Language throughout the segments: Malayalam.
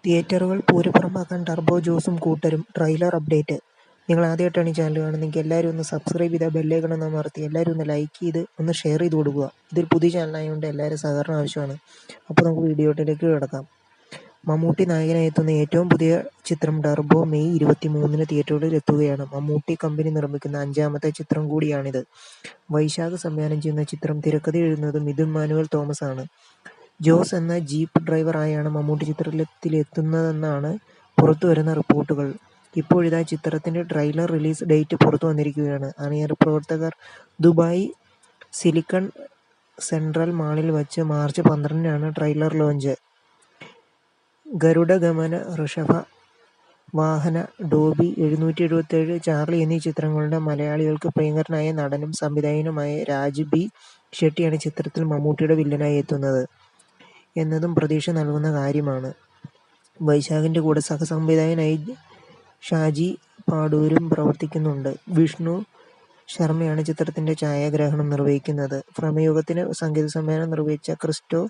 തിയേറ്ററുകൾ പൂരപ്പുറമാക്കാൻ ടർബോ ജോസും കൂട്ടരും ട്രെയിലർ അപ്ഡേറ്റ്. നിങ്ങൾ ആദ്യമായിട്ടാണ് ഈ ചാനൽ കാണുന്നതെങ്കിൽ എല്ലാവരും ഒന്ന് സബ്സ്ക്രൈബ് ചെയ്താൽ ബെല്ലൈക്കൺ ഒന്ന് അമർത്തി എല്ലാവരും ഒന്ന് ലൈക്ക് ചെയ്ത് ഒന്ന് ഷെയർ ചെയ്ത് കൊടുക്കുക. ഇതൊരു പുതിയ ചാനലായതുകൊണ്ട് എല്ലാവരും സഹകരണം ആവശ്യമാണ്. അപ്പോൾ നമുക്ക് വീഡിയോയിലേക്ക് കിടക്കാം. മമ്മൂട്ടി നായകനായി എത്തുന്ന ഏറ്റവും പുതിയ ചിത്രം ടർബോ മെയ് 23-ന് തിയേറ്ററുകളിൽ എത്തുകയാണ്. മമ്മൂട്ടി കമ്പനി നിർമ്മിക്കുന്ന 5ാമത്തെ ചിത്രം കൂടിയാണിത്. വൈശാഖ് സംവിധാനം ചെയ്യുന്ന ചിത്രം തിരക്കഥ എഴുതുന്നത് മിഥുൻ മാനുവൽ തോമസ് ആണ്. ജോസ് എന്ന ജീപ്പ് ഡ്രൈവർ ആയാണ് മമ്മൂട്ടി ചിത്രത്തിലെത്തുന്നതെന്നാണ് പുറത്തുവരുന്ന റിപ്പോർട്ടുകൾ. ഇപ്പോഴിതാ ചിത്രത്തിന്റെ ട്രെയിലർ റിലീസ് ഡേറ്റ് പുറത്തു വന്നിരിക്കുകയാണ്. അണിയറ പ്രവർത്തകർ ദുബായ് സിലിക്കൺ സെൻട്രൽ മാളിൽ വച്ച് മാർച്ച് 12-നാണ് ട്രെയിലർ ലോഞ്ച്. ഗരുഡഗമന, ഋഷഭ വാഹന, ഡോബി 777, ചാർലി എന്നീ ചിത്രങ്ങളുടെ മലയാളികൾക്ക് പ്രിയങ്കരനായ നടനും സംവിധായകനുമായ രാജ് ബി ഷെട്ടിയാണ് ചിത്രത്തിൽ മമ്മൂട്ടിയുടെ വില്ലനായി എത്തുന്നത് എന്നതും പ്രതീക്ഷ നൽകുന്ന കാര്യമാണ്. വൈശാഖിന്റെ കൂടെ സഹസംവിധായകനായി ഷാജി പാടൂരും പ്രവർത്തിക്കുന്നുണ്ട്. വിഷ്ണു ശർമ്മയാണ് ചിത്രത്തിന്റെ ഛായാഗ്രഹണം നിർവഹിക്കുന്നത്. ഭ്രമയുഗത്തിന് സംഗീത സംവിധാനം നിർവഹിച്ച ക്രിസ്റ്റോ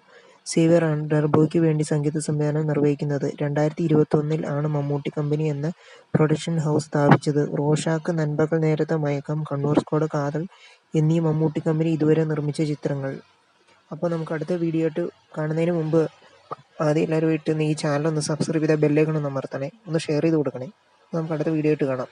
സേവ്യർ ആണ് ടർബോയ്ക്ക് വേണ്ടി സംഗീത സംവിധാനം നിർവഹിക്കുന്നത്. 2021-ൽ ആണ് മമ്മൂട്ടി കമ്പനി എന്ന പ്രൊഡക്ഷൻ ഹൗസ് സ്ഥാപിച്ചത്. റോഷാക്ക്, നൻപകൽ നേരത്ത് മയക്കം, കണ്ണൂർ സ്ക്വാഡ്, കാതൽ എന്നീ മമ്മൂട്ടി കമ്പനി ഇതുവരെ നിർമ്മിച്ച ചിത്രങ്ങൾ. അപ്പോൾ നമുക്ക് അടുത്ത വീഡിയോ ആയിട്ട് കാണുന്നതിന് മുമ്പ് ആദ്യം എല്ലാവരും ഈ ചാനൽ ഒന്ന് സബ്സ്ക്രൈബ് ചെയ്താൽ ബെല്ലൈക്കൺ ഒന്ന് അമർത്തണേ, ഒന്ന് ഷെയർ ചെയ്ത് കൊടുക്കണേ. നമുക്ക് അടുത്ത വീഡിയോ ആയിട്ട് കാണാം.